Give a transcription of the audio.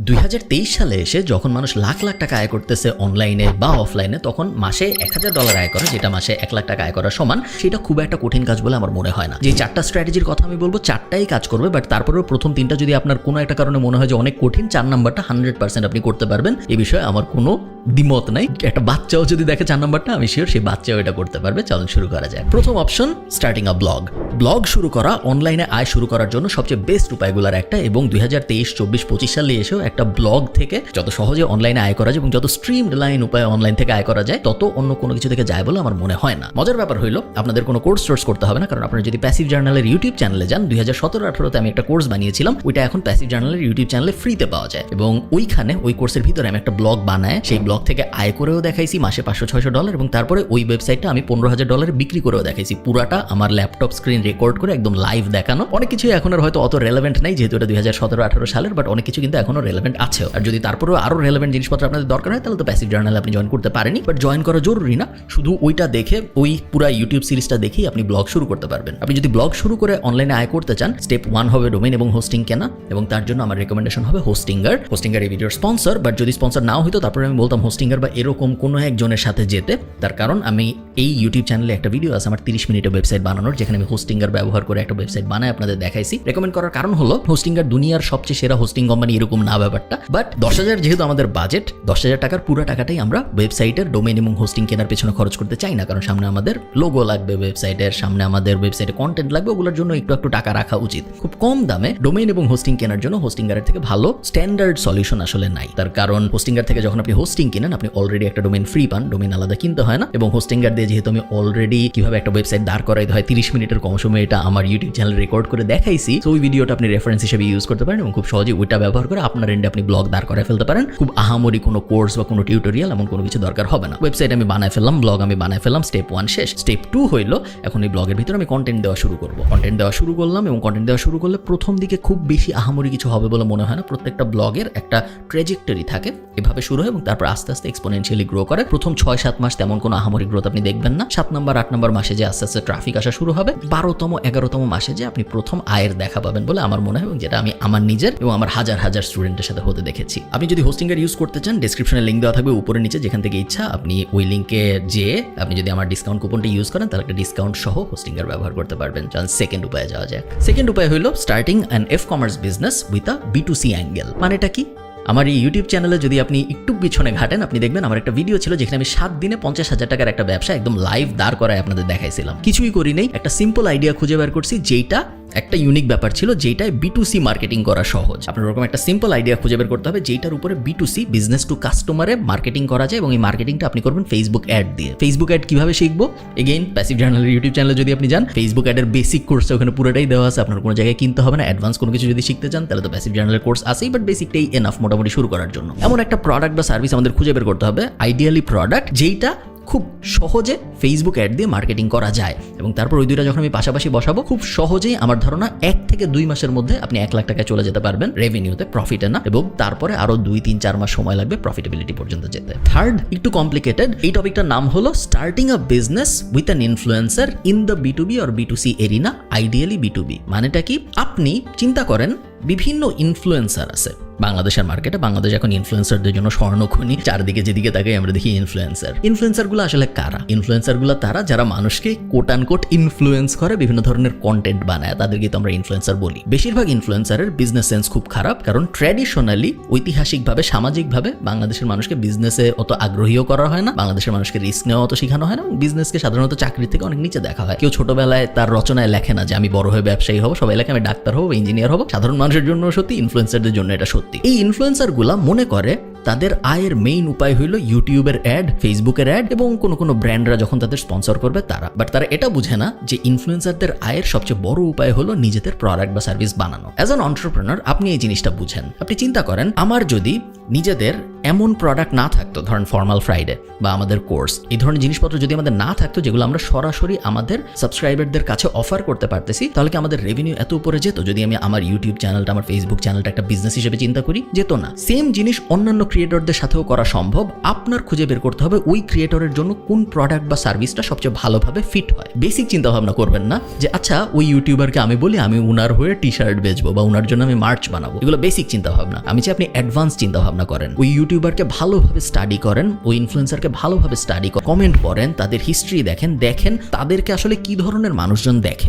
2023 সালে এসে যখন মানুষ লাখ লাখ টাকা আয় করতেছে অনলাইনে বা অফলাইনে, তখন মাসে $1000 আয় করা, যেটা মাসে 1 লাখ টাকা আয় করার সমান, সেটা খুব একটা কঠিন কাজ বলে আমার মনে হয় না। যে 4টা স্ট্র্যাটেজির কথা আমি বলবো, 4টাই কাজ করবে, বাট তারপরেও প্রথম 3টা যদি আপনার কোনো একটা কারণে মনে হয় যে অনেক কঠিন, 4 নাম্বারটা 100% আপনি করতে পারবেন, এই বিষয়ে আমার কোনো দ্বিমত নাই। একটা বাচ্চাও যদি দেখে 4 নাম্বারটা, আমি শিওর সেই বাচ্চাও এটা করতে পারবে। চলুন শুরু করা যায়। প্রথম অপশন, স্টার্টিং আ ব্লগ। ব্লগ শুরু করা, অনলাইনে আয় শুরু করার জন্য সবচেয়ে বেস্ট উপায়গুলোর একটা, এবং 2023, 24, 25 সালে এসেও একটা ব্লগ থেকে যত সহজে অনলাইনে আয় করা যায় এবং যত স্ট্রিমড লাইন উপায়ে অনলাইন থেকে আয় করা যায়, তত অন্য কোনো কিছু থেকে যায় বলে আমার মনে হয় না। মজার ব্যাপার হইলো, আপনাদের কোনো কোর্স করতে হবে না, কারণ আপনারা যদি প্যাসিভ জার্নালের ইউটিউব চ্যানেলে যান, 2017-18তে আমি একটা কোর্স বানিয়েছিলাম, ওইটা এখন প্যাসিভ জার্নালের ইউটিউব চ্যানেলে ফ্রিতে পাওয়া যায়, এবং ওইখানে ওই কোর্সের ভিতরে আমি একটা ব্লগ বানায় সেই ব্লগ থেকে আয় করেও দেখাইছি মাসে $500-600, এবং তারপরে ওই ওয়েবসাইটটা আমি $15,000 বিক্রি করেও দেখাইছি। পুরাটা আমার ল্যাপটপ স্ক্রিন রেকর্ড করে একদম লাইভ দেখানো। অনেক কিছু এখন আর হয়তো অত রেলেভেন্ট নাই, যেহেতু এটা 2017-18 সালের, বাট অনেক কিছু কিন্তু এখনো রেলেভেন্ট আছে। আর যদি তারপরেও আরো রেলেভেন্ট জিনিসপত্র আপনাদের দরকার হয়, তাহলে তো প্যাসিভ জার্নালে আপনি জয়েন করতে পারেনি, বাট জয়েন করা জরুরি না। শুধু ওইটা দেখে, ওই পুরা ইউটিউব সিরিজটা দেখেই আপনি ব্লগ শুরু করতে পারবেন। আপনি যদি ব্লগ শুরু করে অনলাইনে আয় করতে চান, স্টেপ 1 হবে ডোমেইন এবং হোস্টিং কেনা, এবং তার জন্য আমার রেকমেন্ডেশন হবে হোস্টিঙ্গার। হোস্টিঙ্গার এই ভিডিওর স্পন্সর, বাট যদি স্পন্সর নাও হইতো, তারপরে আমি বলতাম হোস্টিঙ্গার বা এরকম কোনো একজনের সাথে যেতে। তার কারণ আমি এই ইউটিউব চ্যানেলে একটা ভিডিও আছে আমার 30 মিনিটের ওয়েবসাইট বানানোর, যেখানে আমি হোস্টিঙ্গার ব্যবহার করে একটা ওয়েবসাইট বানায় আপনাদের দেখাইছি। রেকমেন্ড করার কারণ হলো, হোস্টিঙ্গার দুনিয়ার সবচেয়ে সেরা হোস্টিং কোম্পানি এরকম না ব্যাপারটা, বাট 10,000 যেহেতু আমাদের বাজেট, 10,000 টাকার পুরো টাকাটাই আমরা ওয়েবসাইটের ডোমেইন এবং হোস্টিং কেনার পেছনে খরচ করতে চাই না, কারণ সামনে আমাদের লোগো লাগবে, ওয়েবসাইটের সামনে আমাদের ওয়েবসাইটে কন্টেন্ট লাগবে, ওগুলোর জন্য একটু টাকা রাখা উচিত। খুব কম দামে ডোমেইন এবং হোস্টিং কেনার জন্য হোস্টিঙ্গারের থেকে ভালো স্ট্যান্ডার্ড সলিউশন আসলে নাই। তার কারণ হোস্টিঙ্গার থেকে যখন আপনি হোস্টিং কিনেন, আপনি অলরেডি একটা ডোমেইন ফ্রি পান, ডোমেইন আলাদা কিনতে হয় না, এবং হোস্টিঙ্গার দিয়ে যেহেতু আমি অলরেডি কিভাবে একটা ওয়েবসাইট দাঁড় করাইতে হয় 30 মিনিটের কম সময়ে, এটা আমার ইউটিউব চ্যানেলে রেকর্ড করে দেখাইছি। তো ওই ভিডিওটা আপনি রেফারেন্স হিসেবে ইউজ করতে পারেন, এবং খুব সহজে ওইটা ব্যবহার করে আপনার এন্ডে আপনি ব্লগ দাঁড় করায় ফেলতে পারেন। খুব আহামরি কোনো কোর্স বা কোনো টিউটোরিয়াল এমন কোনো কিছু দরকার হবে না। ওয়েবসাইট আমি বানায় ফেললাম, ব্লগ আমি বানায় ফেললাম, স্টেপ 1 শেষ। স্টেপ 2 হইলো, এখন এই ব্লগের ভিতরে আমি কন্টেন্ট দেওয়া শুরু করব। কন্টেন্ট দেওয়া শুরু করলাম, এবং কন্টেন্ট দেওয়া শুরু করলে প্রথম দিকে খুব বেশি আহামরি কিছু হবে বলে মনে হয় না। প্রত্যেকটা ব্লগের একটা ট্র্যাজেক্টরি থাকে, এভাবে শুরু হয় এবং তারপর আস্তে আস্তে এক্সপোনেনশিয়ালি গ্রো করে। প্রথম 6-7 মাস তেমন কোনো আহামরি গ্রোথ আপনি দেখবেন না। 7 নম্বর 8 নম্বর মাসে যে আস্তে আস্তে ট্রাফিক আসা শুরু হবে, 12তম 11তম মাসে যে আপনি প্রথম আয়ের দেখা পাবেন বলে আমার মনে হয়, এবং যেটা আমি আমার নিজের এবং আমার হাজার হাজার স্টুডেন্টের সাথে হতে দেখেছি। আপনি যদি হোস্টিঙ্গার ইউজ করতে চান, ডেসক্রিপশনে লিঙ্ক দেওয়া থাকবে উপরে নিচে, যেখান থেকে ইচ্ছা আপনি ওই লিঙ্কে যেয়ে আপনি যদি আমার ডিসকাউন্ট কুপনটা ইউজ করেন, তাহলে একটা ডিসকাউন্ট সহ হোস্টিঙ্গার ব্যবহার করতে পারবেন। চলুন সেকেন্ড উপায়ে যাওয়া যাক। সেকেন্ড উপায় হলো starting an e-commerce business with a B2C angle. মানেটা কি? আমার এই ইউটিউব চ্যানেলে যদি আপনি একটু পিছনে ঘাটেন, আপনি দেখবেন আমার একটা ভিডিও ছিল যেখানে আমি 7 দিনে 50,000 টাকার একটা ব্যবসা একদম লাইভ দাঁড় করায় আপনাদের দেখাইছিলাম। কিছুই করি নেই, একটা সিম্পল আইডিয়া খুঁজে বের করছি, যেটা একটা ইউনিক ব্যাপার ছিল, যেটায় B2C মার্কেটিং করা সহজ। আপনার ওরকম একটা সিম্পল আইডিয়া খুঁজে বের করতে হবে, যেটার উপরে B2C বিজনেস টু কাস্টমারে মার্কেটিং করা যায়, এবং এই মার্কেটিংটা আপনি করবেন ফেসবুক অ্যাড দিয়ে। ফেসবুক অ্যাড কিভাবে শিখবো? এগেইন প্যাসিভ জার্নালের ইউটিউব চ্যানেলে যদি আপনি যান, ফেসবুক অ্যাডের বেসিক কোর্সটা ওখানে পুরোটাই দেওয়া আছে, আপনার কোনো জায়গায় কিনতে হবে না। অ্যাডভান্স কোনো কিছু যদি শিখতে চান, তাহলে তো প্যাসিভ জার্নালের কোর্স আছেই, বাট বেসিকটাই এনাফ মোটামুটি শুরু করার জন্য। এমন একটা প্রোডাক্ট বা সার্ভিস আমাদের খুঁজে বের করতে হবে, আইডিয়ালি প্রোডাক্ট যেইটা খুব সহজে ফেসবুক অ্যাড দিয়ে মার্কেটিং করা যায়, এবং তারপর ওই দুইটা যখন আমি পাশাপাশি বসাবো, খুব সহজেই আমার ধারণা 1 থেকে 2 মাসের মধ্যে আপনি 1 লাখ টাকা চলে যেতে পারবেন রেভিনিউতে, প্রফিটে না, এবং তারপরে আরো 2-3-4 মাস সময় লাগবে প্রফিটেবিলিটি পর্যন্ত যেতে। থার্ড, একটু কমপ্লিকেটেড, এই টপিকটার নাম হলো starting a business with an influencer in the B2B or B2C arena, ideally B2B। মানেটা কি? আপনি চিন্তা করেন, বিভিন্ন ইনফ্লুয়েন্সার আছে বাংলাদেশের মার্কেটে। বাংলাদেশ এখন ইনফ্লুয়েন্সারদের জন্য স্বর্ণখনি, চারদিকে যেদিকে তাকাই আমরা দেখি ইনফ্লুয়েন্সারগুলো আসলে কারা? ইনফ্লুয়েন্সারগুলো তারা যারা মানুষকে কোট আনকোট ইনফ্লুয়েন্স করে, বিভিন্ন ধরনের কন্টেন্ট বানায়, তাদেরকে তো আমরা ইনফ্লুয়েন্সার বলি। বেশিরভাগ ইনফ্লুয়েন্সারের বিজনেস সেন্স খুব খারাপ, কারণ ট্র্যাডিশনালি, ঐতিহাসিকভাবে, সামাজিকভাবে বাংলাদেশের মানুষকে বিজনেসে অত আগ্রহীও করা হয় না, বাংলাদেশের মানুষকে রিস্ক নেওয়া অত শেখানো হয় না, এবং বিজনেসকে সাধারণত চাকরির থেকে অনেক নিচে দেখা হয়। কেউ ছোটবেলায় তার রচনায় লেখে না যে আমি বড় হয়ে ব্যবসায়ী হবো, সবাই লেখে আমি ডাক্তার হবো, ইঞ্জিনিয়ার হবো। সাধারণ মানুষের জন্য সত্যি, ইনফ্লুয়েন্সারদের জন্য এটা সত্যি। এই ইনফ্লুয়েন্সারগুলা মনে করে তাদের আয়ের মেইন উপায় হইল ইউটিউবের অ্যাড, ফেসবুকের অ্যাড, এবং কোনো ব্র্যান্ডরা যখন তাদের স্পন্সর করবে তারা। বাট তারা এটা বুঝে না যে ইনফ্লুয়েন্সারদের আয়ের সবচেয়ে বড় উপায় হলো নিজেদের প্রোডাক্ট বা সার্ভিস বানানো। অ্যাজ অ্যান এন্টারপ্রেনার আপনি এই জিনিসটা বুঝেন। আপনি চিন্তা করেন, আমার যদি নিজেদের এমন প্রোডাক্ট না থাকতো, ধরেন ফর্মাল ফ্রাইডে বা আমাদের কোর্স, এই ধরনের জিনিসপত্র যদি আমাদের না থাকতো যেগুলো আমরা সরাসরি আমাদের সাবস্ক্রাইবারদের কাছে অফার করতে পারতেছি, তাহলে কি আমাদের রেভিনিউ এত উপরে যেত? যদি আমি আমার ইউটিউব চ্যানেলটা, আমার ফেসবুক চ্যানেলটা একটা বিজনেস হিসেবে চিন্তা করি, যেত না। সেম জিনিস অন্যান্য ক্রিয়েটরদের সাথেও করা সম্ভব। আপনার খুঁজে বের করতে হবে ওই ক্রিয়েটরের জন্য কোন প্রোডাক্ট বা সার্ভিসটা সবচেয়ে ভালোভাবে ফিট হয়। বেসিক চিন্তা ভাবনা করবেন না যে আচ্ছা ওই ইউটিউবারকে আমি বলি আমি উনার হয়ে টি শার্ট বেচবো বা উনার জন্য আমি মার্চ বানাবো। এগুলো বেসিক চিন্তা ভাবনা। আমি চাই আপনি অ্যাডভান্স চিন্তা ভাবনা করেন। ওই ইউটিউবারকে ভালোভাবে স্টাডি করেন, ওই ইনফ্লুয়েন্সারকে ভালোভাবে স্টাডি করেন, কমেন্ট পড়েন, তাদের হিস্ট্রি দেখেন তাদেরকে আসলে কি ধরনের মানুষজন দেখে।